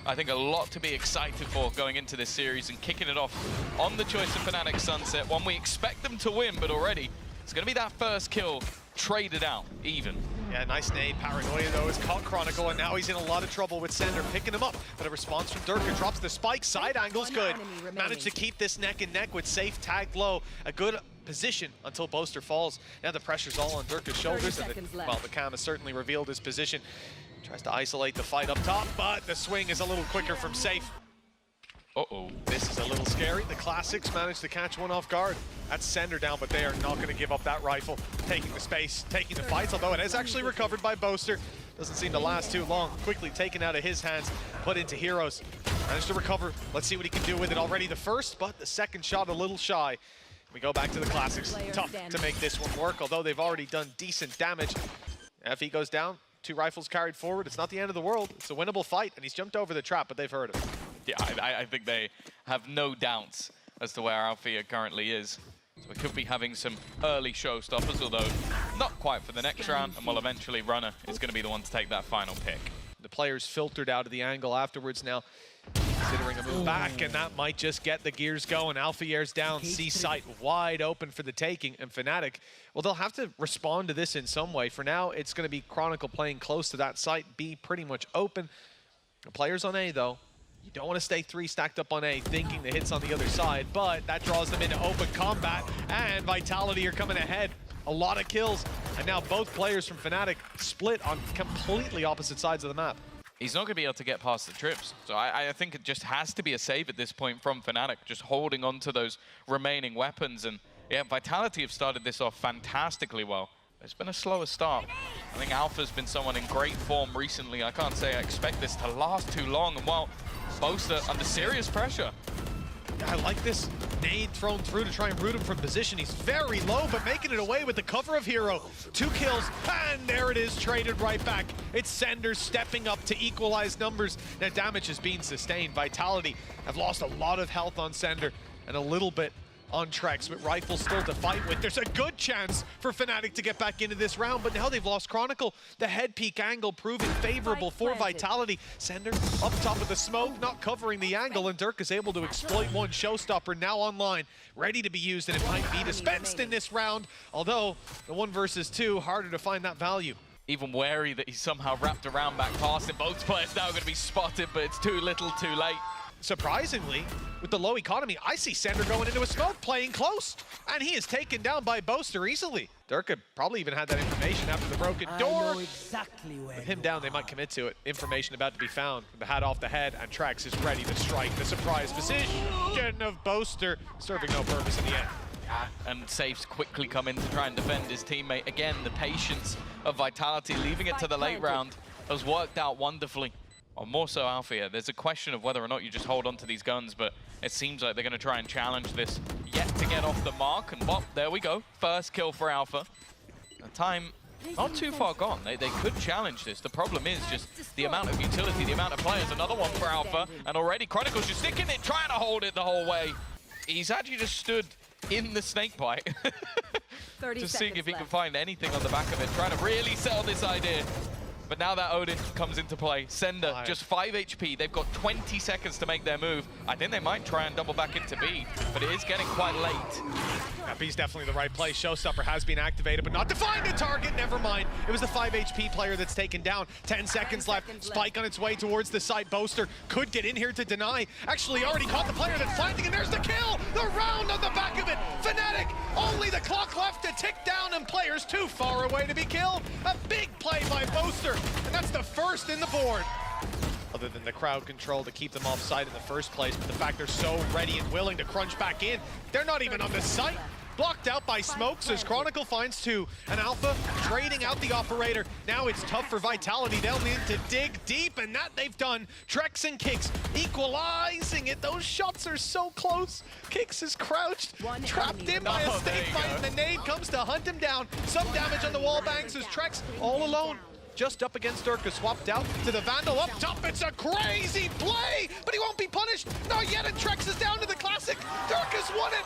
I think a lot to be excited for going into this series and kicking it off on the choice of Fnatic Sunset. One we expect them to win, but already it's going to be that first kill traded out, even. Yeah, nice nade. Paranoia, though, has caught Chronicle, and now he's in a lot of trouble with Sender picking him up. But a response from Durka drops the spike. Side angle's good. Managed to keep this neck and neck with safe tagged low. A good position until Boaster falls. Now the pressure's all on Durka's shoulders. And the cam has certainly revealed his position. Tries to isolate the fight up top, but the swing is a little quicker from safe. Uh-oh. This is a little scary. The Classics managed to catch one off guard. That's Sender down, but they are not going to give up that rifle. Taking the space, taking the fights, although it is actually recovered by Boaster. Doesn't seem to last too long. Quickly taken out of his hands, put into Heroes. Managed to recover. Let's see what he can do with it. Already the first, but the second shot a little shy. We go back to the Classics. Tough to make this one work, although they've already done decent damage. If he goes down, 2 rifles carried forward. It's not the end of the world. It's a winnable fight, and he's jumped over the trap, but they've heard him. Yeah, I think they have no doubts as to where Althea currently is. So we could be having some early showstoppers, although not quite for the next round, and well, eventually Runner is going to be the one to take that final pick. The players filtered out of the angle afterwards now, considering a move back, and that might just get the gears going. Althier's down, C-site wide open for the taking, and Fnatic, well, they'll have to respond to this in some way. For now, it's going to be Chronicle playing close to that site, B pretty much open. The players on A, though, you don't want to stay 3 stacked up on A thinking the hits on the other side, but that draws them into open combat, and Vitality are coming ahead. A lot of kills, and now both players from Fnatic split on completely opposite sides of the map. He's not going to be able to get past the trips, so I think it just has to be a save at this point from Fnatic, just holding on to those remaining weapons. And yeah, Vitality have started this off fantastically well. It's been a slower start. I think Alpha's been someone in great form recently. I can't say I expect this to last too long, and well, Boaster under serious pressure. I like this nade thrown through to try and root him from position. He's very low, but making it away with the cover of Hero. 2 kills, and there it is, traded right back. It's Sender stepping up to equalize numbers. Now damage is being sustained. Vitality have lost a lot of health on Sender and a little bit on Trex, with rifles still to fight with. There's a good chance for Fnatic to get back into this round, but now they've lost Chronicle. The head peak angle proving favorable for Vitality. Sender up top of the smoke, not covering the angle, and Dirk is able to exploit one showstopper now online, ready to be used, and it might be dispensed in this round, although the 1 versus 2, harder to find that value. Even wary that he's somehow wrapped around back past him. Both players now going to be spotted, but it's too little too late. Surprisingly, with the low economy, I see Sender going into a smoke, playing close, and he is taken down by Boaster easily. Durka probably even had that information after the broken door. With him down, they might commit to it. Information about to be found. The hat off the head, and Trax is ready to strike. The surprise position of Boaster, serving no purpose in the end. And Safe's quickly come in to try and defend his teammate. Again, the patience of Vitality, leaving it to the late round, has worked out wonderfully. Or more so Althea. There's a question of whether or not you just hold on to these guns, but it seems like they're going to try and challenge this. Yet to get off the mark, and well, there we go. First kill for Alpha. The time not too far gone. They could challenge this. The problem is just the amount of utility, the amount of players. Another one for Alpha, and already Chronicle's just sticking it, trying to hold it the whole way. He's actually just stood in the snake bite. Just seeing if he can find anything on the back of it, trying to really sell this idea. But now that Odin comes into play, Sender, just 5 HP. They've got 20 seconds to make their move. I think they might try and double back into B, but it is getting quite late. Yeah, B's definitely the right play. Showstopper has been activated, but not to find a target. Never mind. It was the 5 HP player that's taken down. 10 seconds left. Spike on its way towards the site. Boaster could get in here to deny. Actually already caught the player that's finding, and there's the kill! The round on the back of it! Fnatic, only the clock left to tick down, and players too far away to be killed. A big play by Boaster, and that's the first in the board. Other than the crowd control to keep them off site in the first place, but the fact they're so ready and willing to crunch back in, they're not even on the site. Blocked out by smokes as Chronicle finds 2. And Alpha trading out the operator. Now it's tough for Vitality. They'll need to dig deep, and that they've done. Trex and Kix equalizing it. Those shots are so close. Kix is crouched, trapped in by a snake bite, and the nade comes to hunt him down. Some damage on the wall banks as Trex all alone. Just up against Durka, swapped out to the Vandal up top. It's a crazy play, but he won't be punished. Not yet, and Trex is down to the Classic. Durka's won it.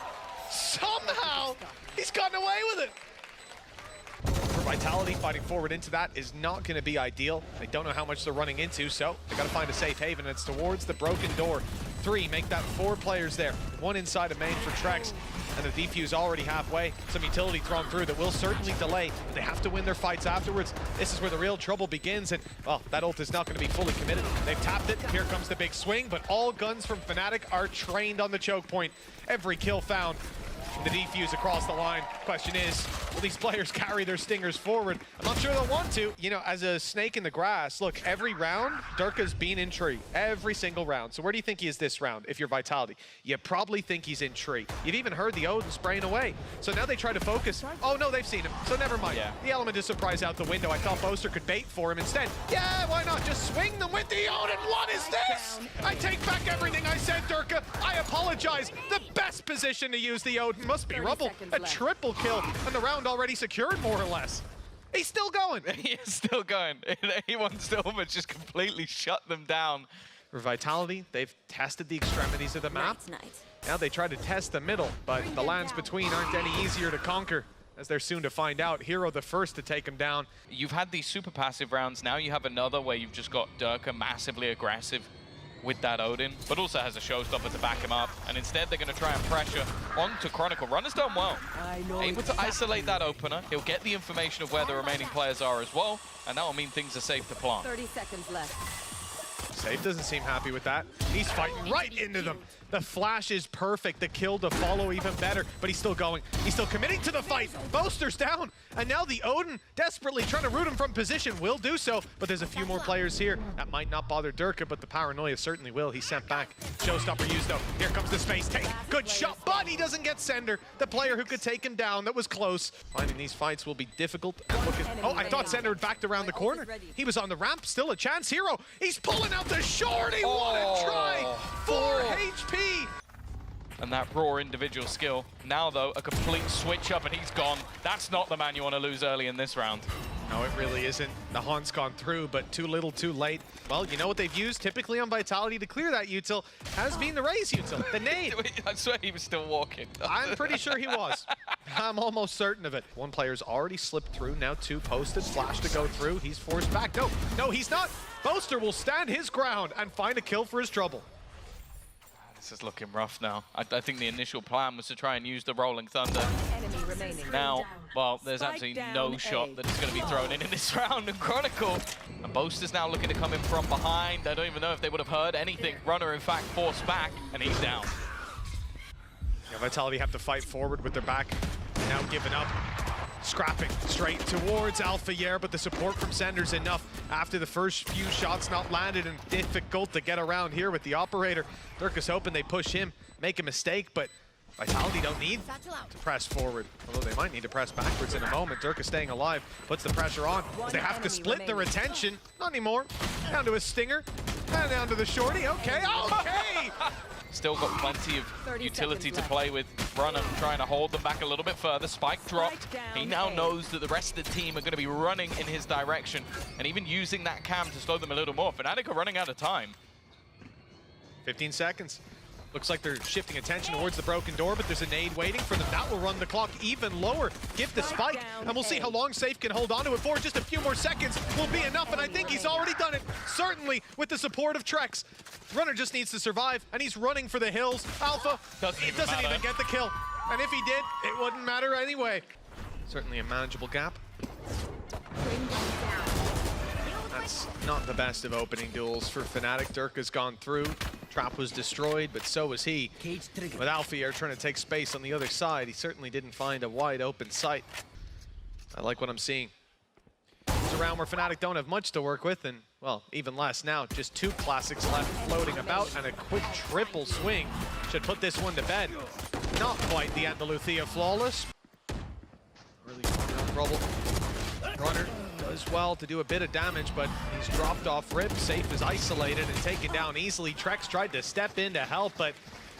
Somehow, he's gotten away with it. For Vitality fighting forward into that is not going to be ideal. They don't know how much they're running into, so they got to find a safe haven. It's towards the broken door. 3, make that 4 players there. 1 inside of main for Trex, and the defuse already halfway. Some utility thrown through that will certainly delay, but they have to win their fights afterwards. This is where the real trouble begins, and, well, that ult is not going to be fully committed. They've tapped it. Here comes the big swing, but all guns from Fnatic are trained on the choke point. Every kill found. The defuse across the line. Question is, will these players carry their stingers forward? I'm not sure they'll want to. You know, as a snake in the grass, look, every round, Durka's been in tree. Every single round. So where do you think he is this round, if you're Vitality? You probably think he's in tree. You've even heard the Odin spraying away. So now they try to focus. Oh, no, they've seen him. So never mind. Yeah. The element of surprise out the window. I thought Boaster could bait for him instead. Yeah, why not? Just swing them with the Odin. What is this? I take back everything I said, Durka. I apologize. The best position to use the Odin must be Rubble. A triple kill, and the round already secured, more or less. He's still going. He is still going. A1 Stillman just completely shut them down. For Vitality, they've tested the extremities of the map. Now they try to test the middle, but the lands between aren't any easier to conquer, as they're soon to find out. Hero the first to take him down. You've had these super passive rounds. Now you have another where you've just got Durka massively aggressive with that Odin, but also has a showstopper to back him up. And instead, they're going to try and pressure onto Chronicle. Runner's done well. Able to isolate that opener. He'll get the information of where the remaining players are as well, and that will mean things are safe to plant. 30 seconds left. Safe doesn't seem happy with that. He's fighting right into them. The flash is perfect. The kill to follow even better, but he's still going. He's still committing to the fight. Boaster's down, and now the Odin desperately trying to root him from position. Will do so, but there's a few more players here. That might not bother Durka, but the paranoia certainly will. He's sent back. Showstopper used though. Here comes the space take. Good shot, but he doesn't get Sender, the player who could take him down. That was close. Finding these fights will be difficult. Oh, I thought Sender had backed around the corner. He was on the ramp. Still a chance. Hero, he's pulling out the shorty. What a try. 4 HP. And that raw individual skill. Now, though, a complete switch up, and he's gone. That's not the man you want to lose early in this round. No, it really isn't. The Haunt's gone through, but too little, too late. Well, you know what they've used typically on Vitality to clear that util has been the Raze util, the nade. I swear he was still walking. I'm pretty sure he was. I'm almost certain of it. 1 player's already slipped through, now 2 posted. Flash to go through, he's forced back. No, he's not. Boaster will stand his ground and find a kill for his trouble. This is looking rough now. I think the initial plan was to try and use the Rolling Thunder. Now, well, there's absolutely no shot that is going to be thrown in this round. And Chronicle, and Boaster's now looking to come in from behind. I don't even know if they would have heard anything. Runner, in fact, forced back, and he's down. Yeah, Vitality have to fight forward with their back. Now giving up. Scrapping straight towards Alpha Yer, but the support from Sender's enough after the first few shots not landed, and difficult to get around here with the operator. Durka's hoping they push him, make a mistake, but Vitality don't need to press forward, although they might need to press backwards in a moment. Durka staying alive, puts the pressure on. They have to split their attention. Not anymore. Down to a stinger, and down to the shorty. Okay. Still got plenty of utility to play with. Runner trying to hold them back a little bit further. Spike dropped. He now knows that the rest of the team are going to be running in his direction, and even using that cam to slow them a little more. Fnatic are running out of time. 15 seconds. Looks like they're shifting attention towards the broken door, but there's a nade waiting for them. That will run the clock even lower. Give the spike, and we'll see how long Safe can hold on to it for. Just a few more seconds will be enough, and I think he's already done it. Certainly with the support of Trex. Runner just needs to survive, and he's running for the hills. Alpha, it doesn't even get the kill. And if he did, it wouldn't matter anyway. Certainly a manageable gap. That's not the best of opening duels for Fnatic. Durka's gone through. Trap was destroyed, but so was he. With Alpha Yer trying to take space on the other side, he certainly didn't find a wide open sight. I like what I'm seeing. It's a round where Fnatic don't have much to work with, and, well, even less now. Just 2 classics left floating about, and a quick triple swing should put this one to bed. Not quite the Andalucia flawless. Really trouble. Runner does well to do a bit of damage, but he's dropped off rip. Safe is isolated and taken down easily. Trex tried to step in to help, but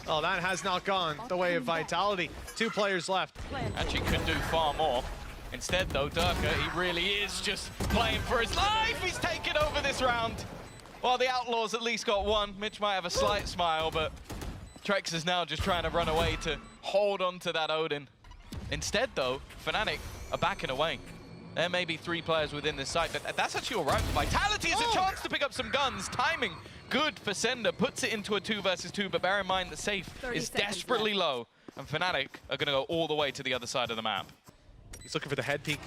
that has not gone the way of Vitality. 2 players left. Actually could do far more. Instead, though, Durka, he really is just playing for his life. He's taken over this round. Well, the Outlaws at least got 1. Mitch might have a slight smile, but Trex is now just trying to run away to hold on to that Odin. Instead, though, Fnatic are backing away. There may be 3 players within this site, but that's actually all right. Vitality is a chance to pick up some guns. Timing good for Sender, puts it into a 2 versus 2, but bear in mind the safe is desperately low, and Fnatic are going to go all the way to the other side of the map. He's looking for the head peek.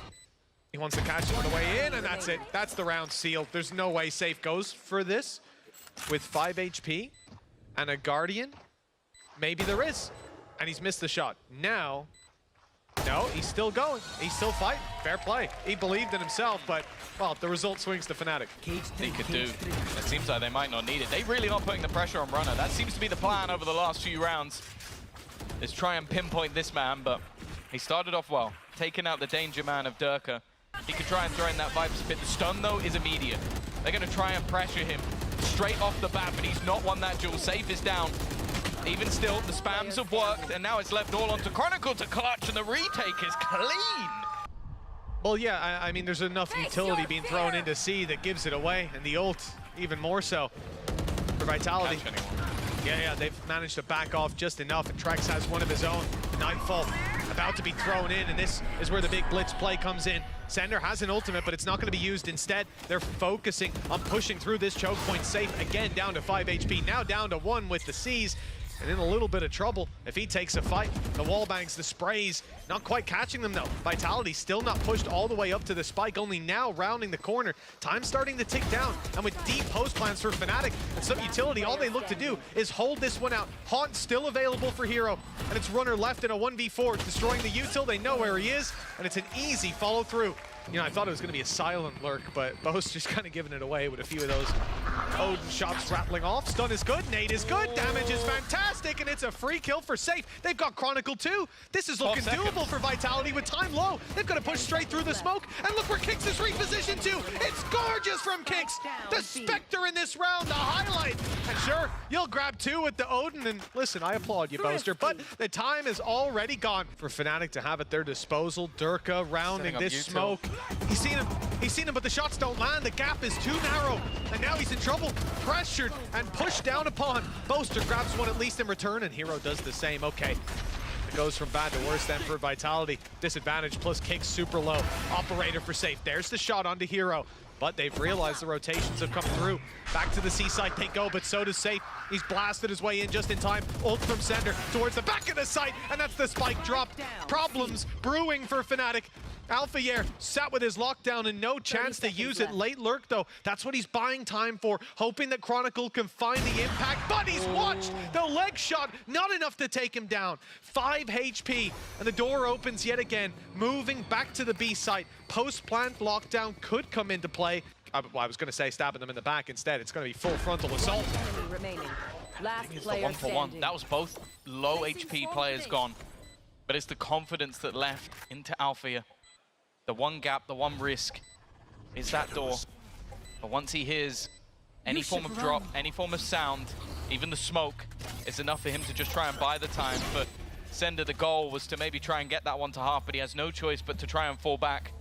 He wants to catch it on the way in, and that's it. That's the round sealed. There's no way Safe goes for this with 5 HP and a Guardian. Maybe there is, and he's missed the shot. Now, no, he's still going. He's still fighting. Fair play. He believed in himself, but, well, the result swings to Fnatic. They could do. It seems like they might not need it. They're really not putting the pressure on Runner. That seems to be the plan over the last few rounds, is try and pinpoint this man, but he started off well, taking out the danger man of Durka. He could try and throw in that Viper's Pit. The stun, though, is immediate. They're going to try and pressure him straight off the bat, but he's not won that duel. Safe is down. Even still, the spams have worked, and now it's left all onto Chronicle to clutch, and the retake is clean. Well, yeah, I mean, there's enough utility being thrown into C that gives it away, and the ult even more so for Vitality. Yeah, they've managed to back off just enough, and Trex has one of his own. Nightfall about to be thrown in, and this is where the big blitz play comes in. Sender has an ultimate, but it's not going to be used. Instead, they're focusing on pushing through this choke point. Safe again down to 5 HP, now down to 1 with the C's. And in a little bit of trouble if he takes a fight. The wall bangs, the sprays, not quite catching them though. Vitality still not pushed all the way up to the spike, only now rounding the corner. Time starting to tick down, and with deep post plans for Fnatic and some utility, all they look to do is hold this one out. Haunt still available for Hero, and it's Runner left in a 1v4, destroying the util. They know where he is, and it's an easy follow through. You know, I thought it was going to be a silent lurk, but Bo's just kind of giving it away with a few of those Odin shots rattling off. Stun is good, nade is good, damage is fantastic, and it's a free kill for Safe. They've got Chronicle too. This is looking doable for Vitality with time low. They've got to push straight through the smoke, and look where Kix is repositioned to. It's gorgeous from Kix. The Spectre in this round, the highlight. And sure, you'll grab 2 with the Odin, and listen, I applaud you, Boaster, but the time is already gone for Fnatic to have at their disposal. Durka rounding this smoke. He's seen him, but the shots don't land. The gap is too narrow, and now he's in trouble. Pressured and pushed down upon. Boaster grabs one at least in return, and Hero does the same. Okay, it goes from bad to worse then for Vitality. Disadvantage plus kick super low. Operator for Safe. There's the shot onto Hero, but they've realized the rotations have come through. Back to the C side they go, but so does Safe. He's blasted his way in just in time. Ult from Sender towards the back of the site, and that's the spike drop. Problems brewing for Fnatic. Alphayer sat with his lockdown and no chance to use it. Late lurk though, that's what he's buying time for, hoping that Chronicle can find the impact, but he's watched the leg shot, not enough to take him down. 5 HP, and the door opens yet again, moving back to the B site. Post-plant lockdown could come into play. Well, I was going to say stabbing them in the back instead. It's going to be full frontal assault. Last It's the 1-for-1. That was both low HP players gone, but it's the confidence that left into Alphayer. The one gap, the one risk is that door. But once he hears any form of drop, any form of sound, even the smoke, it's enough for him to just try and buy the time. For Sender, the goal was to maybe try and get that one to half, but he has no choice but to try and fall back,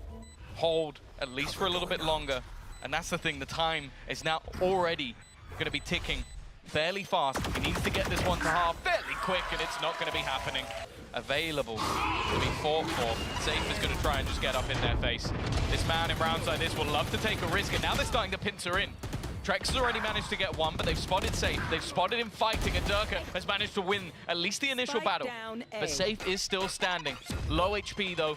hold at least for a little bit longer. And that's the thing, the time is now already going to be ticking fairly fast. He needs to get this one to half fairly quick, and it's not going to be happening. Available to be fought for. Safe is going to try and just get up in their face. This man in rounds like this will love to take a risk, and now they're starting to pincer in. Trex has already managed to get one, but they've spotted Safe. They've spotted him fighting, and Durka has managed to win at least the initial battle. But Safe is still standing. Low HP though,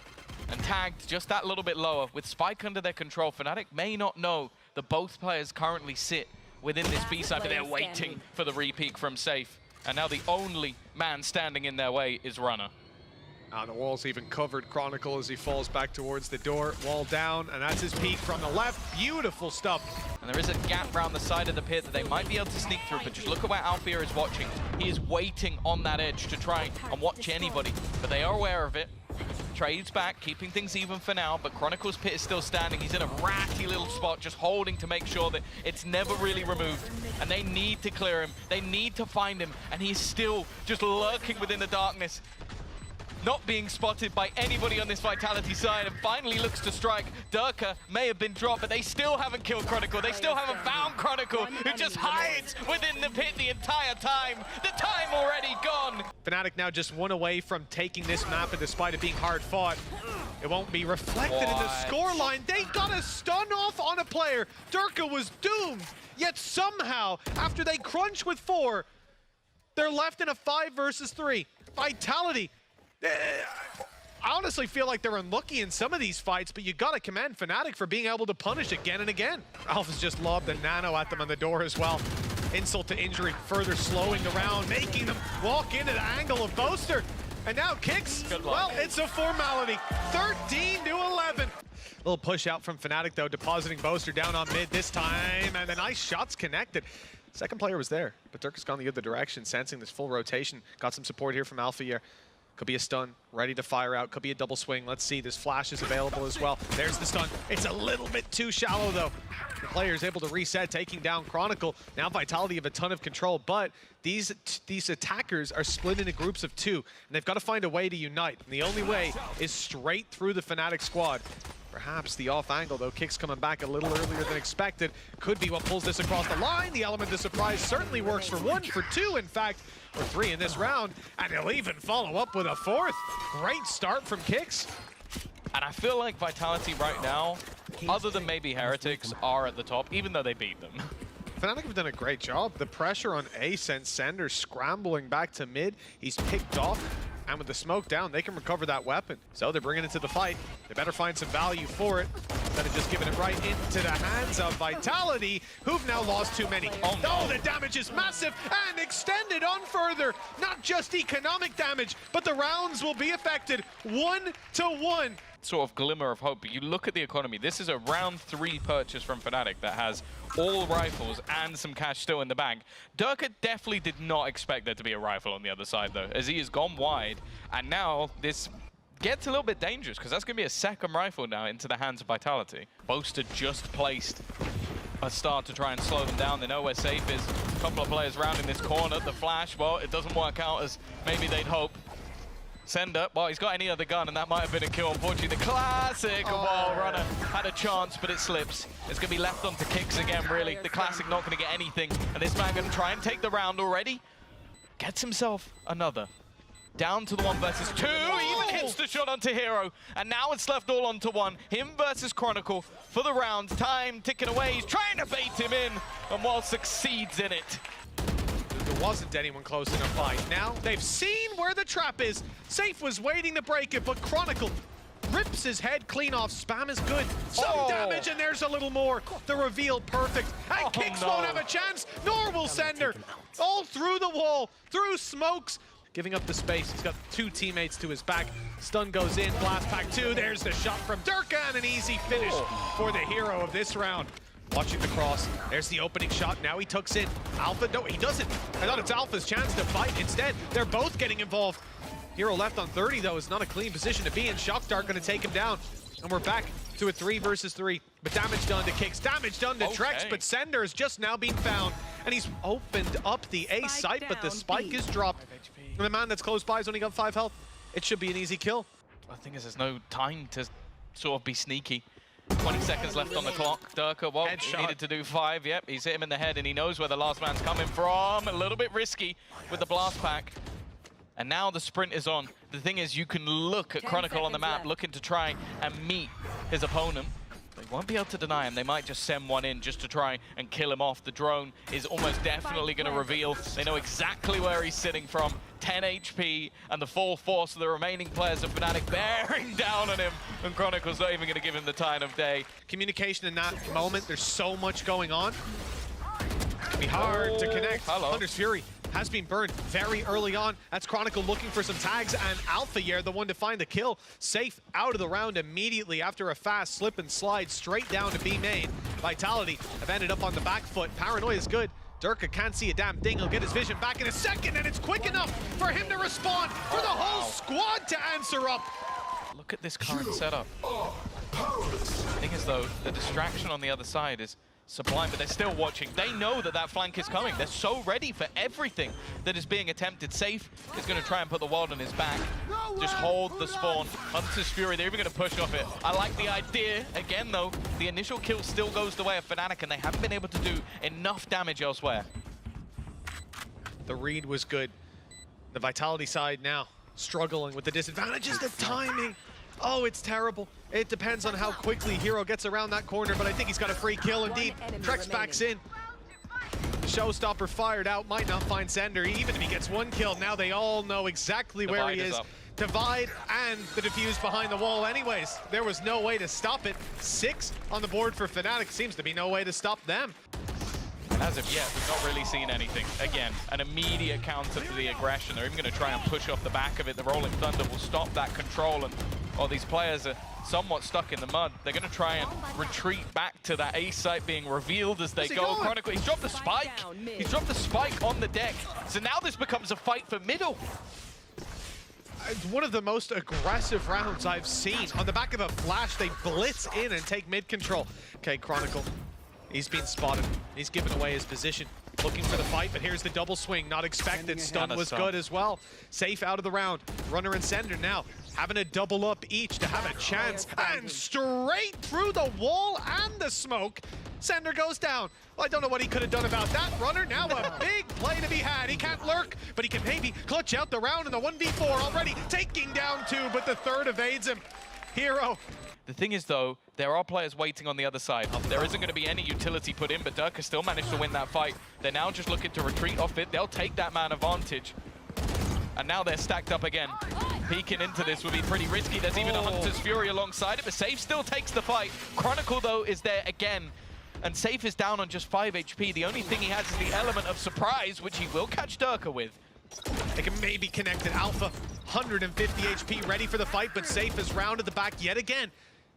and tagged just that little bit lower. With Spike under their control, Fnatic may not know that both players currently sit within this B side, but they're waiting for the repeak from Safe. And now the only man standing in their way is Runner. The wall's even covered Chronicle as he falls back towards the door. Wall down, and that's his peek from the left. Beautiful stuff. And there is a gap around the side of the pit that they might be able to sneak through, but just look at where Alphayer is watching. He is waiting on that edge to try and watch anybody, but they are aware of it. Trades back, keeping things even for now, but Chronicle's pit is still standing. He's in a ratty little spot, just holding to make sure that it's never really removed. And they need to clear him. They need to find him, and he's still just lurking within the darkness. not being spotted by anybody on this Vitality side, and finally looks to strike. Durka may have been dropped, but they still haven't killed Chronicle. They still haven't found Chronicle, who just hides within the pit the entire time. The time already gone. Fnatic now just one away from taking this map, and despite it being hard fought, it won't be reflected in the scoreline. They got a stun off on a player. Durka was doomed, yet somehow, after they crunch with 4, they're left in a 5 versus 3. Vitality. I honestly feel like they're unlucky in some of these fights, but you gotta commend Fnatic for being able to punish again and again. Alpha's just lobbed the nano at them on the door as well. Insult to injury, further slowing the round, making them walk into the angle of Boaster. And now Kicks, well, it's a formality. 13 to 11. Little push out from Fnatic though, depositing Boaster down on mid this time, and the nice shots connected. Second player was there, but Dirk has gone the other direction, sensing this full rotation. Got some support here from Alpha here. Could be a stun, ready to fire out. Could be a double swing. Let's see, this flash is available as well. There's the stun. It's a little bit too shallow though. The player is able to reset, taking down Chronicle. Now Vitality have a ton of control, but these attackers are split into groups of 2, and they've got to find a way to unite. And the only way is straight through the Fnatic squad. Perhaps the off angle though, Kicks coming back a little earlier than expected. Could be what pulls this across the line. The element of surprise certainly works for 1, for 2 in fact, or 3 in this round. And he'll even follow up with a 4th. Great start from Kicks. And I feel like Vitality right now, other than maybe Heretics, are at the top, even though they beat them. Fnatic have done a great job. The pressure on Ace and Sender scrambling back to mid. He's picked off. And with the smoke down, they can recover that weapon. So they're bringing it to the fight. They better find some value for it instead of just giving it right into the hands of Vitality, who've now lost too many. Oh, no, the damage is massive and extended on further. Not just economic damage, but the rounds will be affected 1-1. Sort of glimmer of hope, but you look at the economy. This is a round 3 purchase from Fnatic that has all rifles and some cash still in the bank. Durka definitely did not expect there to be a rifle on the other side though, as he has gone wide, and now this gets a little bit dangerous because that's going to be a second rifle now into the hands of Vitality. Boaster just placed a start to try and slow them down. They know where safe is. A couple of players rounding this corner. The flash, well, it doesn't work out as maybe they'd hope. Sender, well, he's got any other gun, and that might have been a kill. Unfortunately, the classic wall runner had a chance, but it slips. It's going to be left onto Kicks again, really. The classic not going to get anything, and this man going to try and take the round already. Gets himself another. Down to the 1 versus 2, even hits the shot onto Hero, and now it's left all onto 1. Him versus Chronicle for the round. Time ticking away. He's trying to bait him in, and Wall succeeds in it. There wasn't anyone close in a fight. Now they've seen where the trap is. Safe was waiting to break it, but Chronicle rips his head clean off. Spam is good. Some damage, and there's a little more. The reveal perfect. And Kicks won't have a chance, nor will Sender. All through the wall, through smokes. Giving up the space. He's got 2 teammates to his back. Stun goes in, blast pack 2. There's the shot from Durka, and an easy finish for the hero of this round. Watching the cross. There's the opening shot. Now he tucks in. Alpha, no, he doesn't. I thought it's Alpha's chance to fight. Instead, they're both getting involved. Hero left on 30, though, is not a clean position to be in. Shock Dart going to take him down. And we're back to a 3 versus 3. But damage done to Kicks, damage done to Trex, but Sender is just now being found. And he's opened up the A site, but the spike is dropped. And the man that's close by has only got 5 health. It should be an easy kill. I think there's no time to sort of be sneaky. 20 seconds left on the clock. Durka, well, he needed to do 5. Yep, he's hit him in the head, and he knows where the last man's coming from. A little bit risky with the blast pack. And now the sprint is on. The thing is, you can look at Chronicle on the map, looking to try and meet his opponent. They won't be able to deny him. They might just send one in just to try and kill him off. The drone is almost definitely going to reveal. They know exactly where he's sitting from. 10 HP, and the full force of the remaining players of Fnatic bearing down on him. And Chronicle's not even going to give him the time of day. Communication in that moment, there's so much going on. It can be hard to connect. Hunter's Fury has been burned very early on. That's Chronicle looking for some tags, and Alpha here, the one to find the kill. Safe out of the round immediately after a fast slip and slide straight down to B main. Vitality have ended up on the back foot. Paranoia is good. Durka can't see a damn thing. He'll get his vision back in a second, and it's quick enough for him to respond, for the whole squad to answer up. Look at this current setup. The thing is, though, the distraction on the other side is Sublime, but they're still watching. They know that that flank is coming. They're so ready for everything that is being attempted. Safe is going to try and put the world on his back. Just hold the spawn. Hunter's Fury, they're even going to push off it. I like the idea. Again, though, the initial kill still goes the way of Fnatic, and they haven't been able to do enough damage elsewhere. The read was good. The Vitality side now struggling with the disadvantages, the timing. Oh, it's terrible. It depends on how quickly Hero gets around that corner, but I think he's got a free kill indeed. Trex backs in. The Showstopper fired out, might not find Sender. Even if he gets one kill, now they all know exactly where he is. Divide and the defuse behind the wall anyways. There was no way to stop it. 6 on the board for Fnatic. Seems to be no way to stop them. As of yet, we've not really seen anything. Again, an immediate counter to the aggression. They're even going to try and push off the back of it. The Rolling Thunder will stop that control, and these players are somewhat stuck in the mud. They're going to try and retreat back to that A site being revealed as they go. Chronicle, he's dropped the spike. He's dropped the spike on the deck. So now this becomes a fight for middle. It's one of the most aggressive rounds I've seen. On the back of a flash, they blitz in and take mid control. Okay, Chronicle. He's been spotted. He's given away his position. Looking for the fight, but here's the double swing. Not expected. Stun was good as well. Safe out of the round. Runner and Sender now having a double up each to have a chance. And straight through the wall and the smoke. Sender goes down. Well, I don't know what he could have done about that. Runner now a big play to be had. He can't lurk, but he can maybe clutch out the round in the 1v4 already. Taking down 2, but the third evades him. Hero. The thing is, though, there are players waiting on the other side. There isn't going to be any utility put in, but Durka still managed to win that fight. They're now just looking to retreat off it. They'll take that man advantage. And now they're stacked up again. Peeking into this would be pretty risky. There's even a Hunter's Fury alongside it, but Safe still takes the fight. Chronicle, though, is there again. And Safe is down on just 5 HP. The only thing he has is the element of surprise, which he will catch Durka with. They can maybe connect it. Alpha, 150 HP, ready for the fight, but Safe is rounded the back yet again.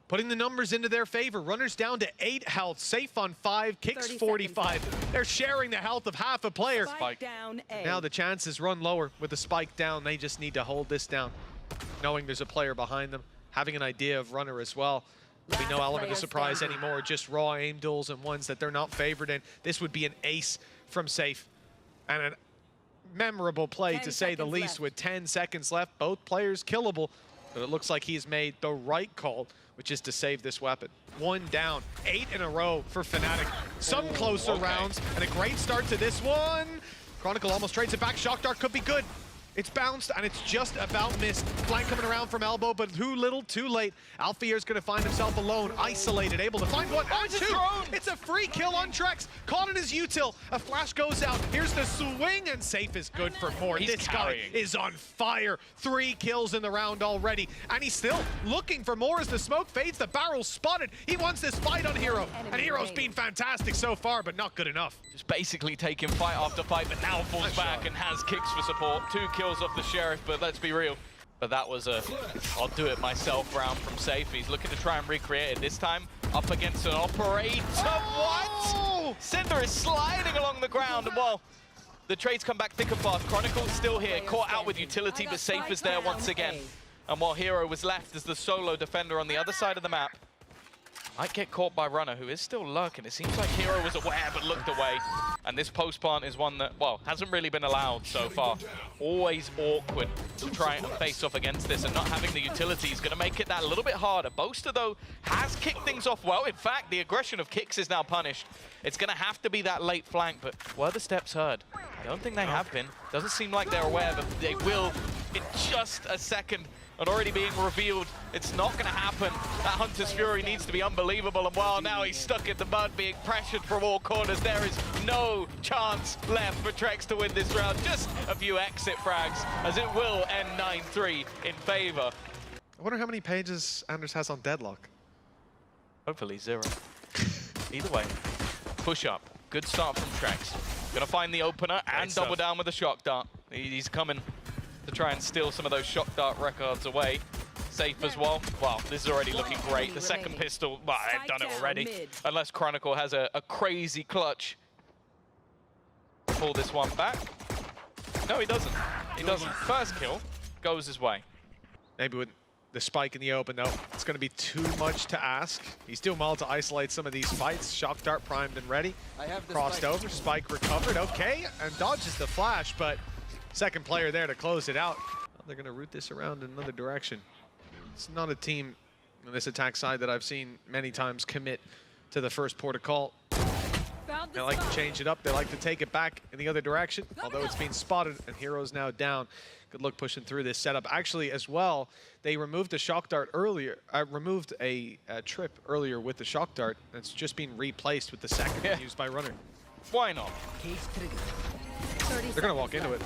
Putting the numbers into their favor. Runners down to 8 health. Safe on 5, Kicks 45. They're sharing the health of half a player. Spike down A. Now the chances run lower with the spike down. They just need to hold this down. Knowing there's a player behind them. Having an idea of Runner as well. There'll be no element of surprise anymore. Just raw aim duels and ones that they're not favored in. This would be an ace from Safe. And a memorable play to say the least with 10 seconds left. Both players killable. But it looks like he's made the right call, which is to save this weapon. 1 down, 8 in a row for Fnatic. Some closer rounds, and a great start to this one. Chronicle almost trades it back. Shock Dart could be good. It's bounced, and it's just about missed. Flank coming around from elbow, but too little, too late. Alfier's gonna find himself alone, isolated, able to find one. Oh, it's 2! It's a free kill on Trex. Caught in his util. A flash goes out. Here's the swing, and Safe is good for more. This guy is on fire. 3 kills in the round already, and he's still looking for more as the smoke fades. The barrel's spotted. He wants this fight on Hero, and Hero's been fantastic so far, but not good enough. Just basically taking fight after fight, but now falls back and has Kicks for support. 2 kills off the Sheriff, but let's be real. But that was a I'll do it myself round from Safe. He's looking to try and recreate it. This time up against an operator. What? Cinder is sliding along the ground. And well, the trades come back thick and fast. Chronicle's still here, caught out with utility, but Safe is there once again. And while Hero was left as the solo defender on the other side of the map, might get caught by Runner, who is still lurking. It seems like Hero was aware but looked away. And this post plant is one that, well, hasn't really been allowed so far. Always awkward to try and face off against this, and not having the utility is going to make it that a little bit harder. Boaster, though, has kicked things off well. In fact, the aggression of Kicks is now punished. It's going to have to be that late flank, but were the steps heard? I don't think they have been. Doesn't seem like they're aware, but they will in just a second. And already being revealed, it's not going to happen. That Hunter's Fury needs to be unbelievable, and while now he's stuck in the mud, being pressured from all corners, there is no chance left for Trex to win this round. Just a few exit frags, as it will end 9-3 in favor. I wonder how many pages Anders has on Deadlock. Hopefully 0. Either way, push up. Good start from Trex. Gonna find the opener and double down with a shock dart. He's coming to try and steal some of those shock dart records away. Safe as well. Wow, this is already looking great. The second pistol, well, I've done it already. Unless Chronicle has a crazy clutch. Pull this one back. No, he doesn't. He doesn't. First kill goes his way. Maybe with the spike in the open, though. It's going to be too much to ask. He's doing well to isolate some of these fights. Shock dart primed and ready. Crossed over, spike recovered, okay, and dodges the flash, but second player there to close it out. Well, they're going to route this around in another direction. It's not a team on this attack side that I've seen many times commit to the first port of call. They like to change it up. They like to take it back in the other direction, although it's being spotted, and Hero's now down. Good look pushing through this setup. Actually, as well, they removed the shock dart earlier. Removed a trip earlier with the shock dart. It's just been replaced with the second one used by Runner. Why not? They're going to walk into it.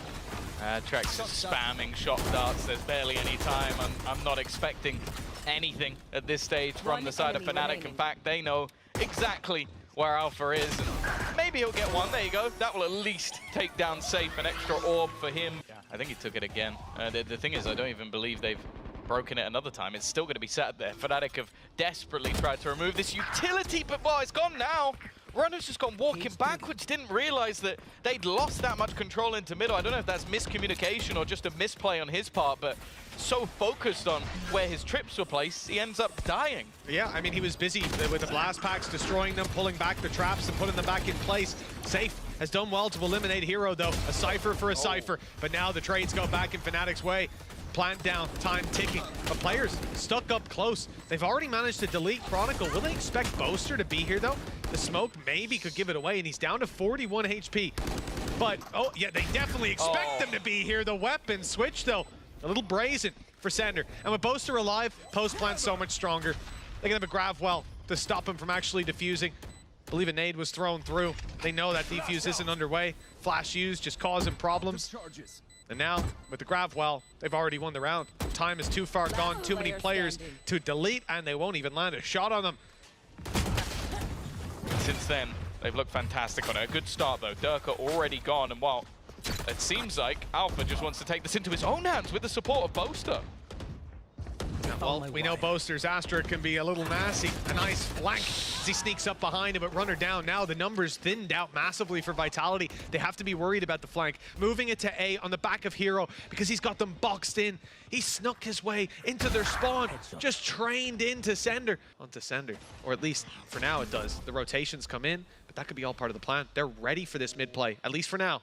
Trex is spamming shock darts. There's barely any time. I'm not expecting anything at this stage from the side of Fnatic. In fact, they know exactly where Alpha is, and maybe he'll get one. There you go. That will at least take down Safe, an extra orb for him. Yeah, I think he took it again. The thing is, I don't even believe they've broken it another time. It's still going to be sat there. Fnatic have desperately tried to remove this utility, but well, it's gone now. Runner's just gone walking backwards, didn't realize that they'd lost that much control into middle. I don't know if that's miscommunication or just a misplay on his part, but so focused on where his trips were placed, he ends up dying. Yeah, I mean, he was busy with the blast packs, destroying them, pulling back the traps and putting them back in place. Safe has done well to eliminate Hero, though. A Cypher for a Cypher, but now the trades go back in Fnatic's way. Plant down, time ticking. The players stuck up close. They've already managed to delete Chronicle. Will they expect Boaster to be here, though? The smoke maybe could give it away, and he's down to 41 HP. But, oh, yeah, they definitely expect them to be here. The weapon switch, though, a little brazen for Sender. And with Boaster alive, post-plant so much stronger. They can have a grab well to stop him from actually defusing. I believe a nade was thrown through. They know that defuse isn't underway. Flash used, just causing problems. And now, with the grab well, they've already won the round. Time is too far gone, too many players to delete, and they won't even land a shot on them. Since then, they've looked fantastic on it. A good start, though. Durka already gone, and well, it seems like Alpha just wants to take this into his own hands with the support of Boaster. Well, we know Boaster's Astra can be a little nasty. A nice flank as he sneaks up behind him, but Runner down. Now the numbers thinned out massively for Vitality. They have to be worried about the flank. Moving it to A on the back of Hero because he's got them boxed in. He snuck his way into their spawn, just trained into Sender. Onto Sender, or at least for now it does. The rotations come in, but that could be all part of the plan. They're ready for this mid play, at least for now.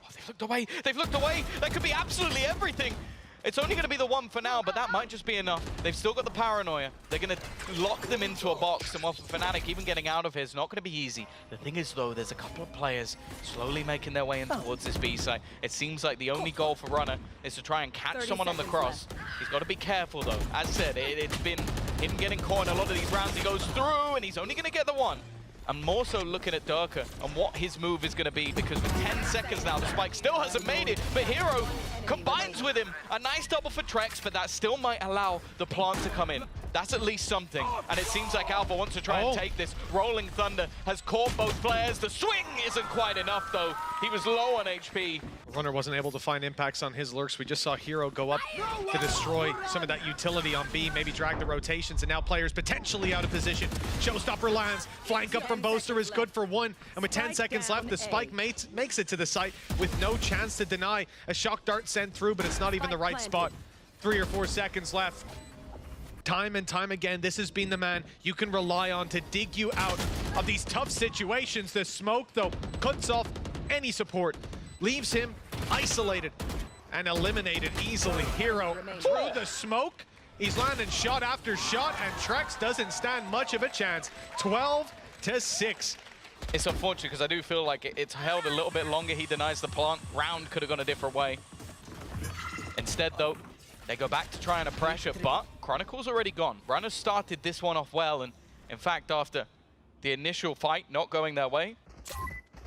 Oh, they've looked away. They've looked away. That could be absolutely everything. It's only going to be the one for now, but that might just be enough. They've still got the paranoia. They're going to lock them into a box, and while for Fnatic, even getting out of here is not going to be easy. The thing is, though, there's a couple of players slowly making their way in towards this B site. It seems like the only goal for Runner is to try and catch someone on the cross. He's got to be careful, though. As said, it's been him getting caught in a lot of these rounds. He goes through, and he's only going to get the one. I'm more so looking at Durka and what his move is going to be, because with 10 seconds now, the spike still hasn't made it, but Hero combines with him. A nice double for Trex, but that still might allow the plant to come in. That's at least something, and it seems like Alpha wants to try and take this. Rolling Thunder has caught both players. The swing isn't quite enough, though. He was low on HP. Runner wasn't able to find impacts on his lurks. We just saw Hero go up to destroy some of that utility on B, maybe drag the rotations, and now players potentially out of position. Showstopper lands, flank up from Boaster is good for one, and with 10 seconds left, the spike makes it to the site with no chance to deny. A shock dart sent through, but it's not even the right spot. 3 or 4 seconds left. Time and time again, this has been the man you can rely on to dig you out of these tough situations. The smoke, though, cuts off any support, leaves him isolated and eliminated easily. Hero through the smoke. He's landing shot after shot, and Trex doesn't stand much of a chance. 12-6. It's unfortunate because I do feel like it's held a little bit longer. He denies the plant. Round could have gone a different way. Instead, though, they go back to trying to pressure, but Chronicle's already gone. Runner started this one off well, and in fact, after the initial fight not going their way,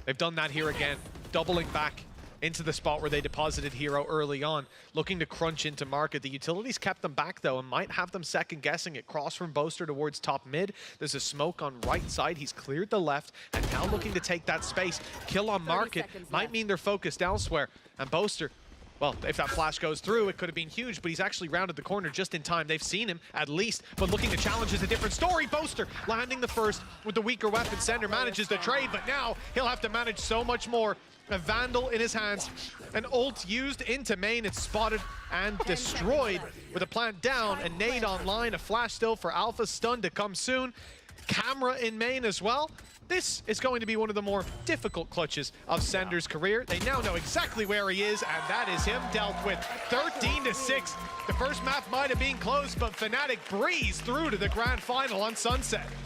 they've done that here again, doubling back into the spot where they deposited Hero early on, looking to crunch into market. The utilities kept them back, though, and might have them second-guessing it. Cross from Boaster towards top mid. There's a smoke on right side. He's cleared the left, and now looking to take that space. Kill on market might mean they're focused elsewhere. And Boaster Well, if that flash goes through, it could have been huge, but he's actually rounded the corner just in time. They've seen him, at least, but looking to challenge is a different story. Boaster landing the first with the weaker weapon. Sender manages the trade, but now he'll have to manage so much more. A Vandal in his hands. An ult used into main. It's spotted and destroyed with a plant down. A nade online, a flash still for Alpha. Stun to come soon. Camera in main as well. This is going to be one of the more difficult clutches of Sender's career. They now know exactly where he is, and that is him dealt with. 13-6. The first map might have been close, but Fnatic breezed through to the grand final on Sunset.